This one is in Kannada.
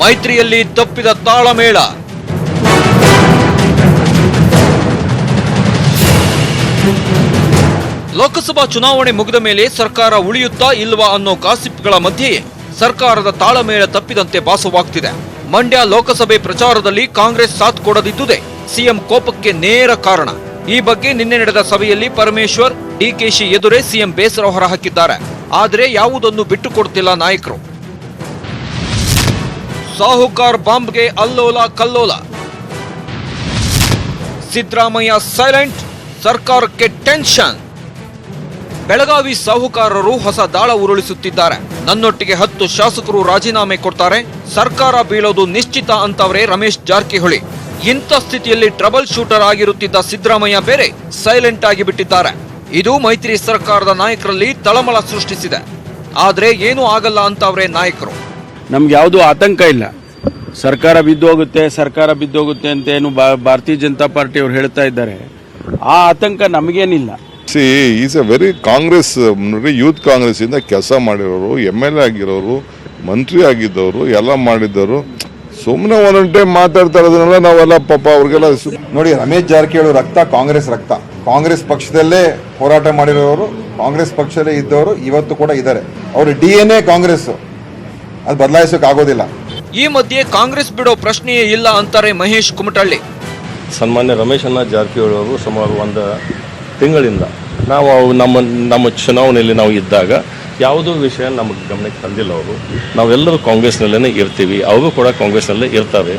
ಮೈತ್ರಿಯಲ್ಲಿ ತಪ್ಪಿದ ತಾಳಮೇಳ. ಲೋಕಸಭಾ ಚುನಾವಣೆ ಮುಗಿದ ಮೇಲೆ ಸರ್ಕಾರ ಉಳಿಯುತ್ತಾ ಇಲ್ವಾ ಅನ್ನೋ ಗಾಸಿಪ್ಗಳ ಮಧ್ಯೆಯೇ ಸರ್ಕಾರದ ತಾಳಮೇಳ ತಪ್ಪಿದಂತೆ ಭಾಸವಾಗ್ತಿದೆ. ಮಂಡ್ಯ ಲೋಕಸಭೆ ಪ್ರಚಾರದಲ್ಲಿ ಕಾಂಗ್ರೆಸ್ ಸಾಥ್ ಕೊಡದಿದ್ದುದೇ ಸಿಎಂ ಕೋಪಕ್ಕೆ ನೇರ ಕಾರಣ. ಈ ಬಗ್ಗೆ ನಿನ್ನೆ ನಡೆದ ಸಭೆಯಲ್ಲಿ ಪರಮೇಶ್ವರ್, ಡಿಕೆಶಿ ಎದುರೇ ಸಿಎಂ ಬೇಸರ ಹೊರಹಾಕಿದ್ದಾರೆ. ಆದರೆ ಯಾವುದನ್ನು ಬಿಟ್ಟುಕೊಡ್ತಿಲ್ಲ ನಾಯಕರು. ಸಾಹುಕಾರ್ ಬಾಂಬ್ಗೆ ಅಲ್ಲೋಲ ಕಲ್ಲೋಲ. ಸಿದ್ದರಾಮಯ್ಯ ಸೈಲೆಂಟ್, ಸರ್ಕಾರಕ್ಕೆ ಟೆನ್ಷನ್. ಬೆಳಗಾವಿ ಸಾಹುಕಾರರು ಹೊಸ ದಾಳ ಉರುಳಿಸುತ್ತಿದ್ದಾರೆ. ನನ್ನೊಟ್ಟಿಗೆ 10 ಶಾಸಕರು ರಾಜೀನಾಮೆ ಕೊಡ್ತಾರೆ, ಸರ್ಕಾರ ಬೀಳೋದು ನಿಶ್ಚಿತ ಅಂತವರೇ ರಮೇಶ್ ಜಾರಕಿಹೊಳಿ. ಇಂಥ ಸ್ಥಿತಿಯಲ್ಲಿ ಟ್ರಬಲ್ ಶೂಟರ್ ಆಗಿರುತ್ತಿದ್ದ ಸಿದ್ದರಾಮಯ್ಯ ಬೇರೆ ಸೈಲೆಂಟ್ ಆಗಿ ಬಿಟ್ಟಿದ್ದಾರೆ. ಇದು ಮೈತ್ರಿ ಸರ್ಕಾರದ ನಾಯಕರಲ್ಲಿ ತಳಮಳ ಸೃಷ್ಟಿಸಿದೆ. ಆದ್ರೆ ಏನೂ ಆಗಲ್ಲ ಅಂತವರೇ ನಾಯಕರು. ನಮ್ಗೆ ಯಾವುದೂ ಆತಂಕ ಇಲ್ಲ. ಸರ್ಕಾರ ಬಿದ್ದೋಗುತ್ತೆ ಅಂತ ಏನು ಭಾರತೀಯ ಜನತಾ ಪಾರ್ಟಿ ಅವರು ಹೇಳ್ತಾ ಇದ್ದಾರೆ. ಆ ಆತಂಕ ನಮಗೇನಿಲ್ಲ. Is a very Congress youth Congress ಇಂದ ಕೆಲಸ ಮಾಡಿರೋರು, MLA ಆಗಿರೋರು, ಮಂತ್ರಿ ಆಗಿದ್ದವರು, ಎಲ್ಲ ಮಾಡಿದ್ದವರು. ಸುಮ್ಮನೆ ಒಂದೊಂದು ಟೈಮ್ ಮಾತಾಡ್ತಾ ಇರೋದನ್ನೆಲ್ಲ ನಾವೆಲ್ಲ ಪಾಪ ಅವ್ರಿಗೆಲ್ಲ ನೋಡಿ. ರಮೇಶ್ ಜಾರಕಿಹೊಳಿ ರಕ್ತ ಕಾಂಗ್ರೆಸ್ ರಕ್ತ. ಕಾಂಗ್ರೆಸ್ ಪಕ್ಷದಲ್ಲೇ ಹೋರಾಟ ಮಾಡಿರೋರು, ಕಾಂಗ್ರೆಸ್ ಪಕ್ಷದಲ್ಲೇ ಇದ್ದವರು ಇವತ್ತು ಕೂಡ ಇದ್ದಾರೆ. ಅವರು DNA ಕಾಂಗ್ರೆಸ್, ಅದು ಬದಲಾಯಿಸೋಕೆ ಆಗೋದಿಲ್ಲ. ಈ ಮಧ್ಯೆ ಕಾಂಗ್ರೆಸ್ ಬಿಡೋ ಪ್ರಶ್ನೆಯೇ ಇಲ್ಲ ಅಂತಾರೆ ಮಹೇಶ್ ಕುಮಟಳ್ಳಿ. ಸನ್ಮಾನ್ಯ ರಮೇಶ್ ಜಾರಕಿಹೊಳಿ ಅವರು ಸುಮಾರು 1 ತಿಂಗಳಿಂದ ನಾವು ನಮ್ಮ ಚುನಾವಣೆಯಲ್ಲಿ ನಾವು ಇದ್ದಾಗ ಯಾವುದೋ ವಿಷಯ ನಮಗೆ ಗಮನಕ್ಕೆ ತಂದಿಲ್ಲ ಅವರು. ನಾವೆಲ್ಲರೂ ಕಾಂಗ್ರೆಸ್ನಲ್ಲೇ ಇರ್ತೀವಿ, ಅವರು ಕೂಡ ಕಾಂಗ್ರೆಸ್ನಲ್ಲೇ ಇರ್ತಾರೆ.